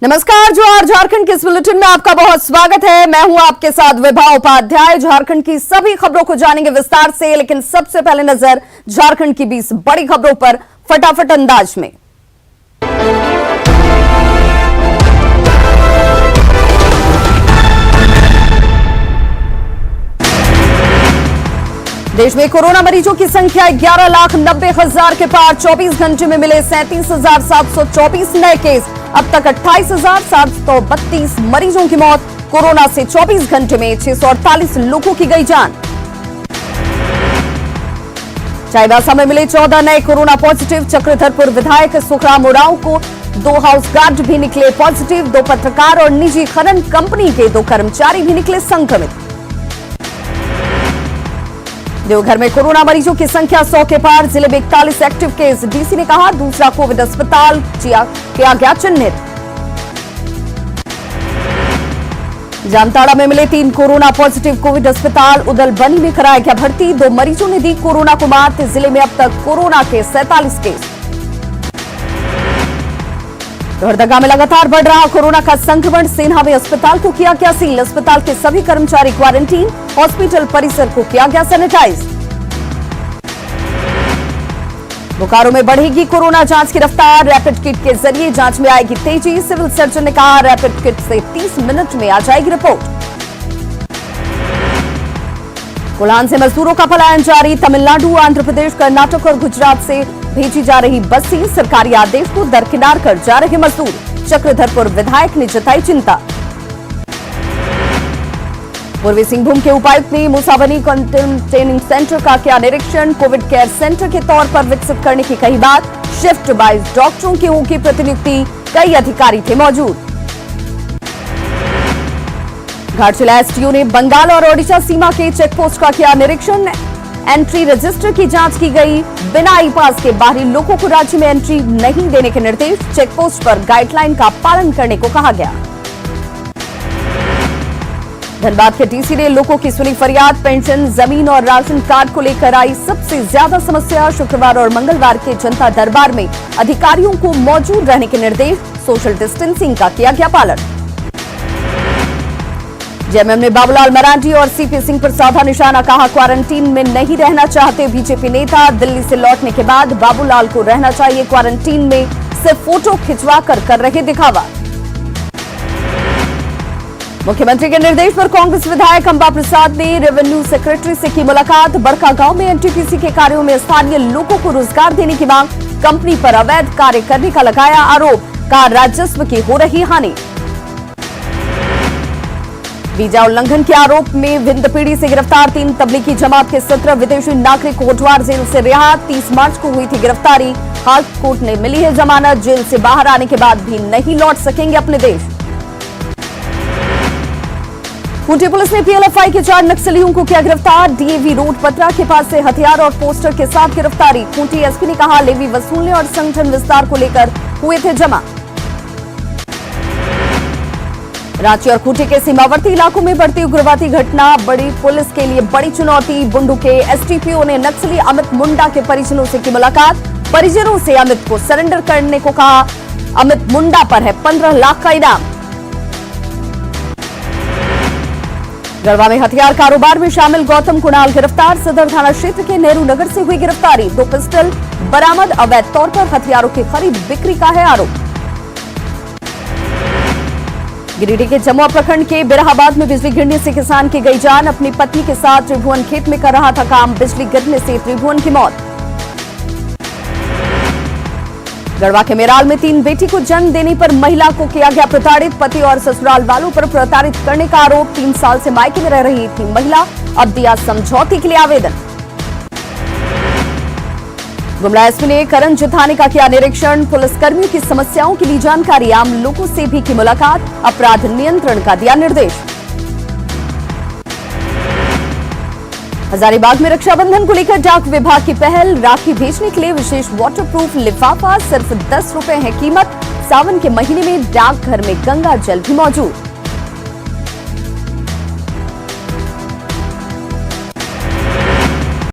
नमस्कार, जोहार। झारखंड के इस बुलेटिन में आपका बहुत स्वागत है। मैं हूं आपके साथ विभा उपाध्याय। झारखंड की सभी खबरों को जानेंगे विस्तार से, लेकिन सबसे पहले नजर झारखंड की 20 बड़ी खबरों पर फटाफट अंदाज में। देश में कोरोना मरीजों की संख्या 11,90,000 के पार। 24 घंटे में मिले 37,724 नए केस। अब तक 28,732 मरीजों की मौत। कोरोना से 24 घंटे में 648 लोगों की गई जान। चाईबासा में मिले 14 नए कोरोना पॉजिटिव। चक्रधरपुर विधायक सुखराम उरांव को 2 हाउस गार्ड भी निकले पॉजिटिव। 2 पत्रकार और निजी खनन कंपनी के 2 कर्मचारी भी निकले संक्रमित। देवघर में कोरोना मरीजों की संख्या 100 के पार। जिले में 41 एक्टिव केस। डीसी ने कहा दूसरा कोविड अस्पताल किया गया चिन्हित। जामताड़ा में मिले 3 कोरोना पॉजिटिव। कोविड अस्पताल उदलबनी में कराया गया भर्ती। 2 मरीजों ने दी कोरोना को मात। जिले में अब तक कोरोना के 47 केस। लोहरदगा में लगातार बढ़ रहा कोरोना का संक्रमण। सेन्हावे अस्पताल को किया गया सील। अस्पताल के सभी कर्मचारी क्वारंटीन। हॉस्पिटल परिसर को किया गया सैनिटाइज। बोकारो में बढ़ेगी कोरोना जांच की रफ्तार। रैपिड किट के जरिए जांच में आएगी तेजी। सिविल सर्जन ने कहा रैपिड किट से 30 मिनट में आ जाएगी रिपोर्ट। कोल्हान से मजदूरों का पलायन जारी। तमिलनाडु, आंध्र प्रदेश, कर्नाटक और गुजरात से भेजी जा रही बसें। सरकारी आदेश को दरकिनार कर जा रहे मजदूर। चक्रधरपुर विधायक ने जताई चिंता। पूर्वी सिंहभूम के उपायुक्त ने मुसाबनी क्वारंटाइन सेंटर का किया निरीक्षण। कोविड केयर सेंटर के तौर पर विकसित करने की कही बात। शिफ्ट वाइज डॉक्टरों की होगी प्रतिनियुक्ति। कई अधिकारी थे मौजूद। घाटशिला एसटीओ ने बंगाल और ओडिशा सीमा के चेकपोस्ट का किया निरीक्षण। एंट्री रजिस्टर की जांच की गई। बिना ई पास के बाहरी लोगों को राज्य में एंट्री नहीं देने के निर्देश। चेकपोस्ट पर गाइडलाइन का पालन करने को कहा गया। धनबाद के डीसी ने लोगों की सुनी फरियाद। पेंशन, जमीन और राशन कार्ड को लेकर आई सबसे ज्यादा समस्या। शुक्रवार और मंगलवार के जनता दरबार में अधिकारियों को मौजूद रहने के निर्देश। सोशल डिस्टेंसिंग का किया गया पालन। जेएमएम ने बाबूलाल मरांडी और सीपी सिंह पर साधा निशाना। कहा क्वारंटीन में नहीं रहना चाहते बीजेपी नेता। दिल्ली से लौटने के बाद बाबूलाल को रहना चाहिए क्वारंटीन में। सिर्फ फोटो खिंचवा कर रहे दिखावा। मुख्यमंत्री के निर्देश पर कांग्रेस विधायक अंबा प्रसाद ने रेवेन्यू सेक्रेटरी से की मुलाकात। बड़का गांव में एनटीपीसी के कार्यों में स्थानीय लोगों को रोजगार देने की मांग। कंपनी पर अवैध कार्य करने का लगाया आरोप। कहा राजस्व की हो रही हानि। वीजा उल्लंघन के आरोप में विंध्यपीढ़ी से गिरफ्तार 3 तबलीगी जमात के 17 विदेशी नागरिक होटवार जेल से रिहा। 30 मार्च को हुई थी गिरफ्तारी। हाल कोर्ट ने मिली है जमानत। जेल से बाहर आने के बाद भी नहीं लौट सकेंगे अपने देश। खूंटी पुलिस ने पीएलएफआई के 4 नक्सलियों को किया गिरफ्तार। डीएवी रोड पतरा के पास से हथियार और पोस्टर के साथ गिरफ्तारी। खूंटी एसपी ने कहा लेवी वसूलने और संगठन विस्तार को लेकर हुए थे जमा। रांची और खूंटी के सीमावर्ती इलाकों में बढ़ती उग्रवादी घटना बड़ी पुलिस के लिए बड़ी चुनौती। बुंडू के एसटीपीओ ने नक्सली अमित मुंडा के परिजनों से की मुलाकात। परिजनों से अमित को सरेंडर करने को कहा। अमित मुंडा पर है 15 लाख का इनाम। गढ़वा में हथियार कारोबार में शामिल गौतम कुणाल गिरफ्तार। सदर थाना क्षेत्र के नेहरू नगर से हुई गिरफ्तारी। 2 पिस्टल बरामद। अवैध तौर पर हथियारों की खरीद बिक्री का है आरोप। गिरिडीह के जमुआ प्रखंड के बिरहाबाद में बिजली गिरने से किसान की गई जान। अपनी पत्नी के साथ त्रिभुवन खेत में कर रहा था काम। बिजली गिरने से त्रिभुवन की मौत। गढ़वा के मेराल में 3 बेटी को जन्म देने पर महिला को किया गया प्रताड़ित। पति और ससुराल वालों पर प्रताड़ित करने का आरोप। 3 साल से मायके में रह रही थी महिला। अब दिया समझौते के लिए आवेदन। गुमला एसपी ने करण जिथाने का किया निरीक्षण। पुलिसकर्मियों की समस्याओं की ली जानकारी। आम लोगों से भी की मुलाकात। अपराध नियंत्रण का दिया निर्देश। हजारीबाग में रक्षाबंधन को लेकर डाक विभाग की पहल। राखी भेजने के लिए विशेष वाटरप्रूफ लिफाफा। सिर्फ 10 रुपए है कीमत। सावन के महीने में डाकघर में गंगा जल भी मौजूद।